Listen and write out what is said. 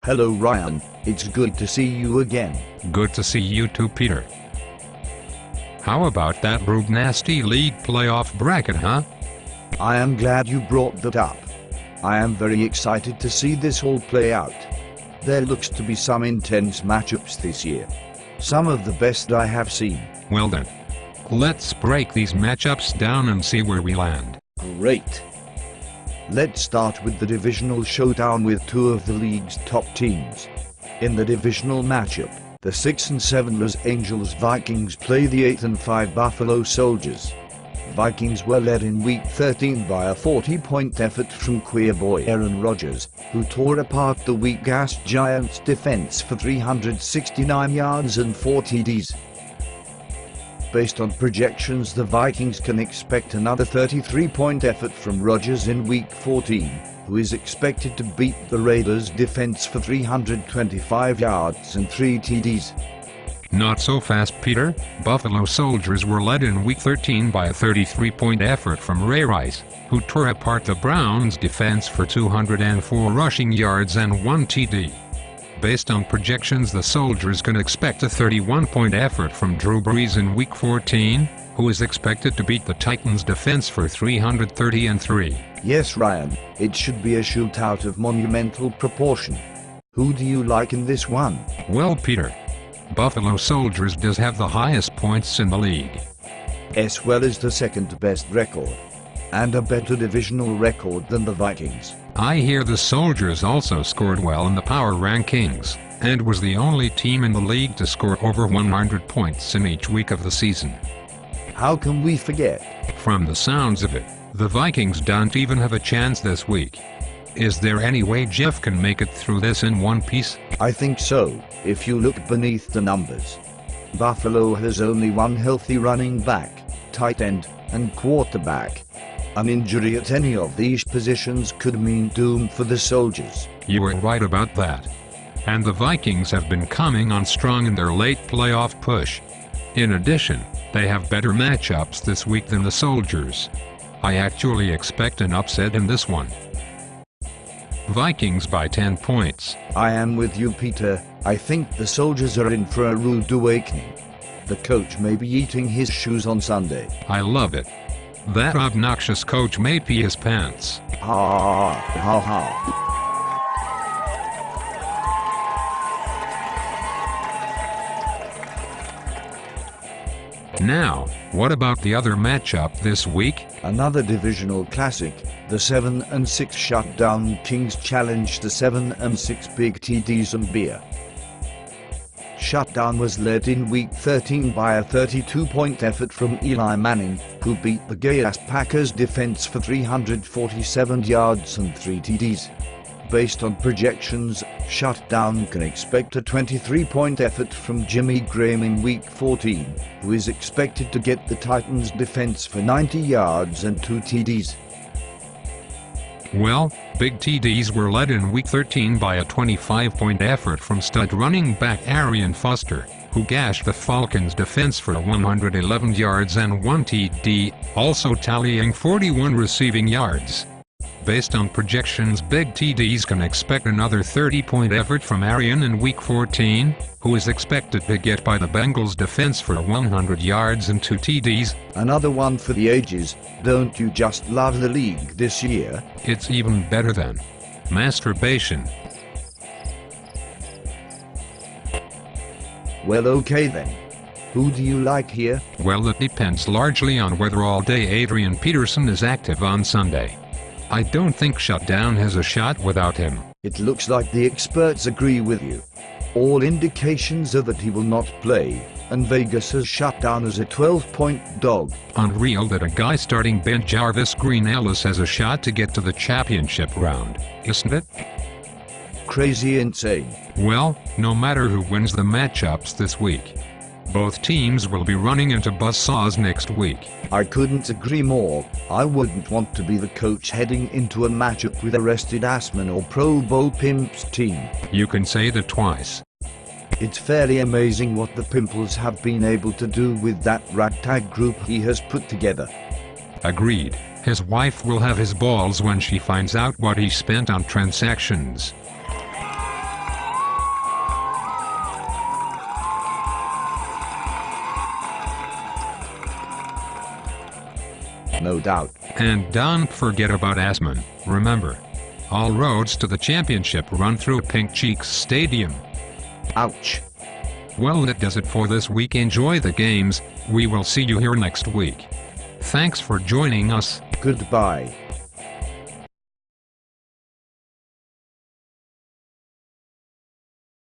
Hello Ryan, it's good to see you again. Good to see you too, Peter. How about that RubeNasty League playoff bracket, huh? I am glad you brought that up. I am very excited to see this all play out. There looks to be some intense matchups this year. Some of the best I have seen. Well then, let's break these matchups down and see where we land. Great. Let's start with the divisional showdown with two of the league's top teams. In the divisional matchup, the 6 and 7 Los Angeles Vikings play the 8 and 5 Buffalo Soldiers. Vikings were led in Week 13 by a 40-point effort from queer boy Aaron Rodgers, who tore apart the weak-ass Giants' defense for 369 yards and 4 TDs. Based on projections, the Vikings can expect another 33-point effort from Rodgers in Week 14, who is expected to beat the Raiders' defense for 325 yards and 3 TDs. Not so fast, Peter. Buffalo Soldiers were led in Week 13 by a 33-point effort from Ray Rice, who tore apart the Browns' defense for 204 rushing yards and 1 TD. Based on projections, the Soldiers can expect a 31-point effort from Drew Brees in Week 14, who is expected to beat the Titans' defense for 330-3. Yes Ryan, it should be a shootout of monumental proportion. Who do you like in this one? Well, Peter, Buffalo Soldiers does have the highest points in the league, as well as the second best record, and a better divisional record than the Vikings. I hear the Soldiers also scored well in the power rankings, and was the only team in the league to score over 100 points in each week of the season. How can we forget? From the sounds of it, the Vikings don't even have a chance this week. Is there any way Jeff can make it through this in one piece? I think so, if you look beneath the numbers. Buffalo has only one healthy running back, tight end, and quarterback. An injury at any of these positions could mean doom for the Soldiers. You were right about that. And the Vikings have been coming on strong in their late playoff push. In addition, they have better matchups this week than the Soldiers. I actually expect an upset in this one. Vikings by 10 points. I am with you, Peter. I think the Soldiers are in for a rude awakening. The coach may be eating his shoes on Sunday. I love it. That obnoxious coach may pee his pants. Ha ha ha. Now, what about the other matchup this week? Another divisional classic. The 7 and 6 Shutdown Kings challenge the 7 and 6 Big TDs and Beer. Shutdown was led in Week 13 by a 32-point effort from Eli Manning, who beat the gay-ass Packers defense for 347 yards and 3 TDs. Based on projections, Shutdown can expect a 23-point effort from Jimmy Graham in Week 14, who is expected to get the Titans' defense for 90 yards and 2 TDs. Well, Big TDs were led in Week 13 by a 25-point effort from stud running back Arian Foster, who gashed the Falcons' defense for 111 yards and 1 TD, also tallying 41 receiving yards. Based on projections, Big TDs can expect another 30-point effort from Arian in Week 14, who is expected to get by the Bengals' defense for 100 yards and 2 TDs. Another one for the ages. Don't you just love the league this year? It's even better than masturbation. Well, okay then. Who do you like here? Well, it depends largely on whether all-day Adrian Peterson is active on Sunday. I don't think Shutdown has a shot without him. It looks like the experts agree with you. All indications are that he will not play, and Vegas has Shutdown as a 12-point dog. Unreal that a guy starting bench Jarvis Green Ellis has a shot to get to the championship round, isn't it? Crazy insane. Well, no matter who wins the matchups this week, both teams will be running into buzzsaws next week. I couldn't agree more. I wouldn't want to be the coach heading into a matchup with arrested Assman or Pro Bowl Pimp's team. You can say that twice. It's fairly amazing what the Pimples have been able to do with that ragtag group he has put together. Agreed. His wife will have his balls when she finds out what he spent on transactions. No doubt. And don't forget about Asman. Remember, all roads to the championship run through Pink Cheeks Stadium. Ouch. Well, that does it for this week. Enjoy the games. We will see you here next week. Thanks for joining us. Goodbye.